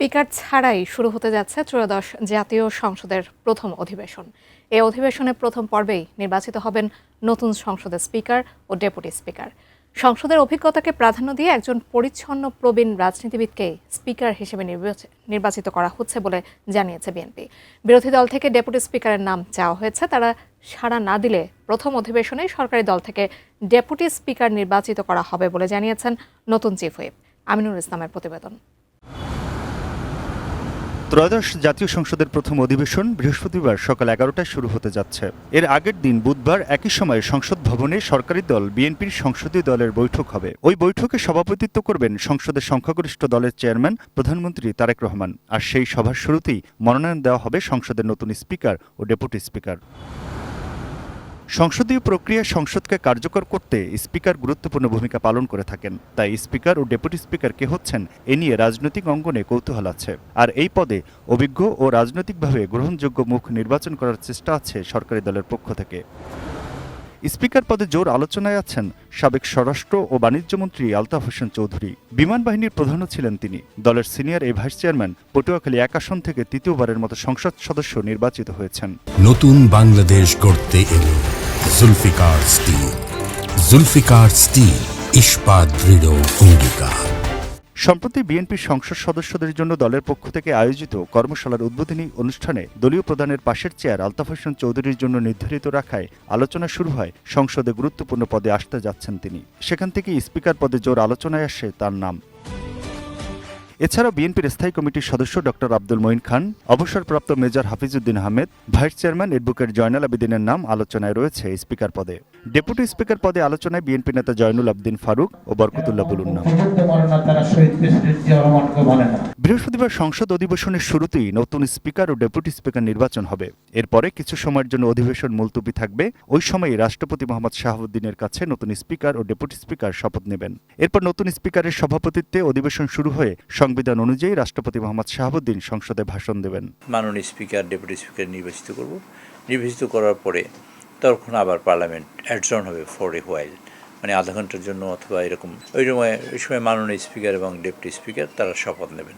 Speaker ছাড়াই শুরু হতে যাচ্ছে ত্রয়োদশ জাতীয় সংসদের প্রথম অধিবেশন। এই অধিবেশনের প্রথম পর্বেই নির্বাচিত হবেন নতুন সংসদের স্পিকার ও ডেপুটি স্পিকার। সংসদের অভিজ্ঞতাকে প্রাধান্য দিয়ে একজন পরিচ্ছন্ন প্রবীণ রাজনীতিবিদকে স্পিকার হিসেবে নির্বাচিত করা হচ্ছে বলে জানিয়েছে বিএনপি। বিরোধী দল থেকে ডেপুটি স্পিকারের নাম চাওয়া হয়েছে, তারা সাড়া না দিলে প্রথম অধিবেশনে সরকারি দল থেকে ডেপুটি স্পিকার নির্বাচিত করা হবে বলে জানিয়েছেন নতুন চিফ হুইপ আমিনুল ইসলামের প্রতিবেদন। ত্রয়োদশ জাতীয় সংসদের প্রথম অধিবেশন বৃহস্পতিবার সকাল 11টায় শুরু হতে যাচ্ছে। এর আগের দিন বুধবার একই সময়ে সংসদ ভবনে সরকারি দল বিএনপির সংসদীয় দলের বৈঠক হবে। ওই বৈঠকে সভাপতিত্ব করবেন সংসদের সংখ্যাগরিষ্ঠ দলের চেয়ারম্যান প্রধানমন্ত্রী তারেক রহমান। আর সেই সভার শুরুতেই মনোনয়ন দেওয়া হবে সংসদের নতুন স্পিকার ও ডেপুটি স্পিকার। সংসদীয় প্রক্রিয়া সংসদকে কার্যকর করতে স্পিকার গুরুত্বপূর্ণ ভূমিকা পালন করে থাকেন। তাই স্পিকার ও ডেপুটি স্পিকার কে হচ্ছেন এ নিয়ে রাজনৈতিক অঙ্গনে কৌতূহল আছে। আর এই পদে অভিজ্ঞ ও রাজনৈতিকভাবে গ্রহণযোগ্য মুখ নির্বাচন করার চেষ্টা আছে সরকারি দলের পক্ষ থেকে। স্পিকার পদে জোর আলোচনায় আছেন সাবেক স্বরাষ্ট্র ও বাণিজ্যমন্ত্রী আলতাফ হোসেন চৌধুরী। বিমান বাহিনীর প্রধানও ছিলেন তিনি। দলের সিনিয়র এই ভাইস চেয়ারম্যান পটুয়াখালী এক আসন থেকে তৃতীয়বারের মতো সংসদ সদস্য নির্বাচিত হয়েছেন। নতুন বাংলাদেশ গড়তে এলো জুলফিকার স্টিল। জুলফিকার স্টিল, ইস্পাত দৃঢ় অঙ্গীকার। সম্প্রতি বিএনপির সংসদ সদস্যদের জন্য দলের পক্ষ থেকে আয়োজিত কর্মশালার উদ্বোধনী অনুষ্ঠানে দলীয় প্রধানের পাশের চেয়ার আলতাফ হোসেন চৌধুরীর জন্য নির্ধারিত রাখায় আলোচনা শুরু হয় সংসদে গুরুত্বপূর্ণ পদে আসতে যাচ্ছেন তিনি। সেখান থেকে স্পিকার পদে জোর আলোচনায় আসে তার নাম। এছাড়াও বিএনপির স্থায়ী কমিটির সদস্য ডক্টর আব্দুল মঈন খান, অবসরপ্রাপ্ত major Hafizuddin Ahmed, vice chairman advocate Joynal আবেদিনের নাম আলোচনায় রয়েছে স্পিকার পদে। ডেপুটি স্পিকার পদে আলোচনায় বিএনপি নেতা জয়নুল আবদিন ফারুক ও বরকতুল্লাহ বুলুর নাম। বৃহস্পতিবার সংসদ অধিবেশনের শুরুতেই নতুন স্পিকার ও ডেপুটি স্পিকার নির্বাচন হবে। এরপরে কিছু সময়ের জন্য অধিবেশন মুলতবি থাকবে। ওই সময়ই রাষ্ট্রপতি মোহাম্মদ শাহাবুদ্দিনের কাছে নতুন স্পিকার ও ডেপুটি স্পিকার শপথ নেবেন। এরপর নতুন স্পিকারের সভাপতিত্বে অধিবেশন শুরু হয়ে সংবিধান অনুযায়ী রাষ্ট্রপতি মোহাম্মদ শাহাবুদ্দিন সংসদে ভাষণ দেবেন। মাননীয় স্পিকার ডেপুটি স্পিকার নির্বাচিত করব। নির্বাচিত করার পরে তখন আবার পার্লামেন্ট অ্যাডজর্ন হবে ফর এ হোয়াইল, মানে আধা ঘন্টার জন্য অথবা এরকম। ওই সময় মাননীয় স্পিকার এবং ডেপুটি স্পিকার তারা শপথ নেবেন।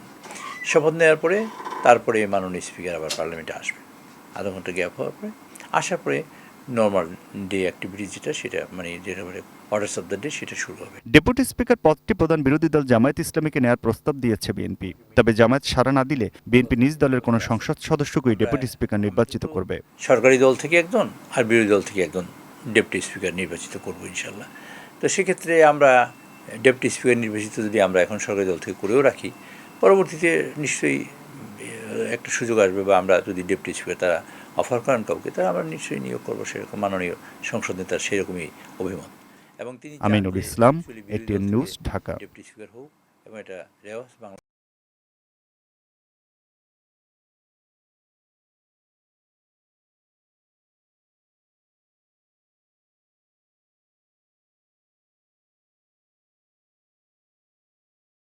শপথ নেওয়ার পরে তারপরে মাননীয় স্পিকার আবার পার্লামেন্টে আসবে। আধা ঘন্টা গ্যাপ হওয়ার পরে আসার পরে নর্মাল ডে অ্যাক্টিভিটি যেটা মানে যেটা অর্ডার্স অফ দ্য ডে সেটা শুরু হবে। ডেপুটি স্পিকার পদটি প্রধান বিরোধী দল জামায়াত ইসলামীকে নেয়ার প্রস্তাব দিয়েছে বিএনপি। তবে জামায়াত সাড়া না দিলে বিএনপি নিজ দলের কোনো সংসদ সদস্যকেই ডেপুটি স্পিকার নির্বাচিত করবে। সরকারি দল থেকে একজন আর বিরোধী দল থেকে একজন ডেপুটি স্পিকার নির্বাচিত করব ইনশাল্লাহ। তো সেক্ষেত্রে আমরা ডেপুটি স্পিকার নির্বাচিত যদি আমরা এখন সরকারি দল থেকে করেও রাখি, পরবর্তীতে নিশ্চয়ই একটা সুযোগ আসবে, বা আমরা যদি ডেপুটি স্পিকার তারা অফার করেন কাউকে, তারা আমরা নিশ্চয়ই নিয়োগ করবো। সেরকম মাননীয় সংসদ নেতার সেরকমই অভিমত। এবং তিনি Aminul Islam, ATN news, Dhaka. Deputy speaker হোক এবং এটা রেওয়াজ বাংলা।